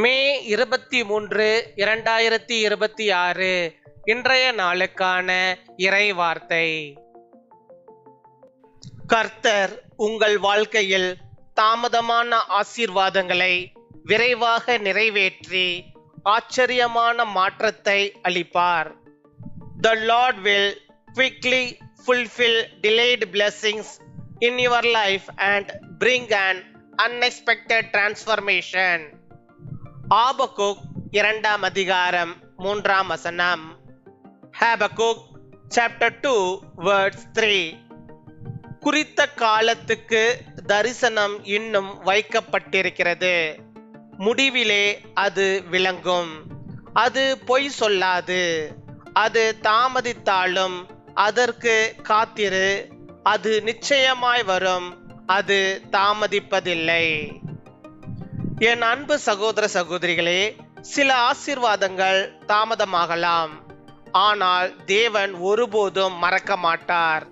மே 23, 2026 இன்றைய நாளுக்கான இறை வார்த்தை. கர்த்தர் உங்கள் வாழ்க்கையில் தாமதமான ஆசீர்வாதங்களை விரைவாக நிறைவேற்றி ஆச்சரியமான மாற்றத்தை அளிப்பார். The Lord will quickly fulfill delayed blessings in your life and bring an unexpected transformation. Habakkuk 2 அதிகாரம் 3 Habakkuk chapter 2 verse 3. குறித்த காலத்துக்கு தரிசனம் இன்னும் வைக்கப்பட்டிருக்கிறது, முடிவிலே அது விளங்கும். அது பொய் சொல்லாது. அது தாமதித்தாலும் அதற்கு காத்திரு, அது நிச்சயமாய் வரும், அது தாமதிப்பதில்லை. என் அன்பு சகோதர சகோதரிகளே, சில ஆசீர்வாதங்கள் தாமதமாகலாம், ஆனால் தேவன் ஒருபோதும் மறக்க மாட்டார்.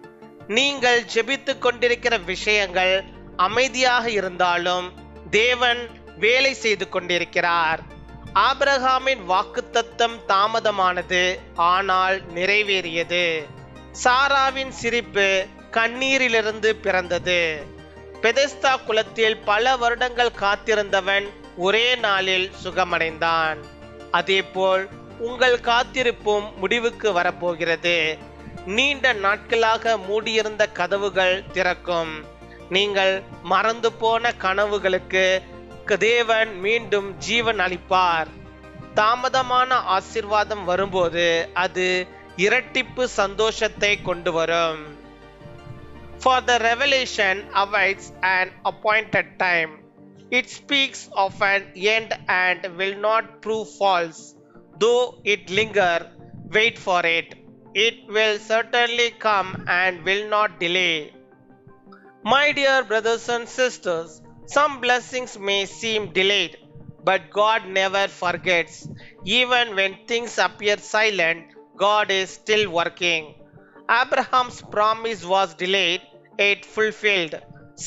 நீங்கள் ஜெபித்து கொண்டிருக்கிற விஷயங்கள் அமைதியாக இருந்தாலும் தேவன் வேலை செய்து கொண்டிருக்கிறார். ஆபிரகாமின் வாக்குத்தத்தம் தாமதமானது, ஆனால் நிறைவேறியது. சாராவின் சிரிப்பு கண்ணீரிலிருந்து பிறந்தது. பெதெஸ்தா குளத்தில் பல வருடங்கள் காத்திருந்தவன் ஒரே நாளில் சுகமடைந்தான். அதேபோல் உங்கள் காத்திருப்பும் முடிவுக்கு வரப்போகிறது. நீண்ட நாட்களாக மூடியிருந்த கதவுகள் திறக்கும். நீங்கள் மறந்து போன கனவுகளுக்கு தேவன் மீண்டும் ஜீவன் அளிப்பார். தாமதமான ஆசீர்வாதம் வரும்போது அது இரட்டிப்பு சந்தோஷத்தை கொண்டு வரும். For the revelation awaits an appointed time. It speaks of an end and will not prove false. Though it linger, wait for it. It will certainly come and will not delay. My dear brothers and sisters, some blessings may seem delayed, but God never forgets. Even when things appear silent, God is still working. Abraham's promise was delayed, it fulfilled.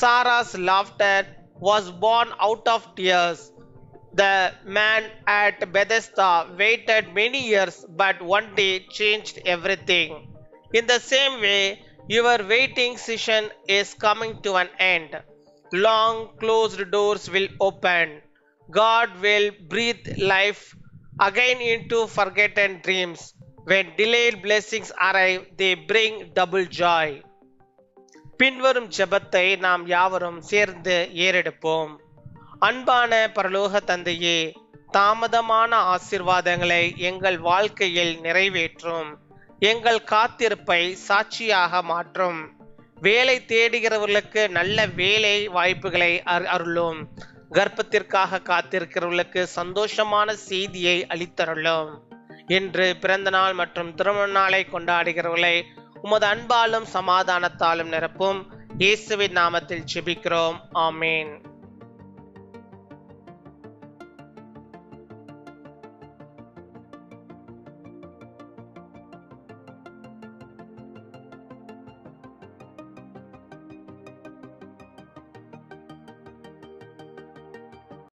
Sarah's laughter was born out of tears. The man at Bethesda waited many years, but one day changed everything. In the same way, your waiting season is coming to an end. Long closed doors will open. God will breathe life again into forgotten dreams. When delayed blessings arrive, they bring double joy. பின்வரும் ஜெபத்தை நாம் யாவரும் சேர்ந்து ஏறெடுப்போம். அன்பான பரலோக தந்தையே, தாமதமான ஆசீர்வாதங்களை எங்கள் வாழ்க்கையில் நிறைவேற்றும். எங்கள் காத்திருப்பை சாட்சியாக மாற்றும். வேலை தேடுகிறவர்களுக்கு நல்ல வேலை வாய்ப்புகளை அருளும். கர்ப்பத்திற்காக காத்திருக்கிறவர்களுக்கு சந்தோஷமான செய்தியை அளித்தருளும். இன்று பிறந்த நாள் மற்றும் திருமண நாளை கொண்டாடுகிறவர்களை உமது அன்பாலும் சமாதானத்தாலும் நிரப்பும். இயேசுவின் நாமத்தில் ஜெபிக்கிறோம். ஆமேன்.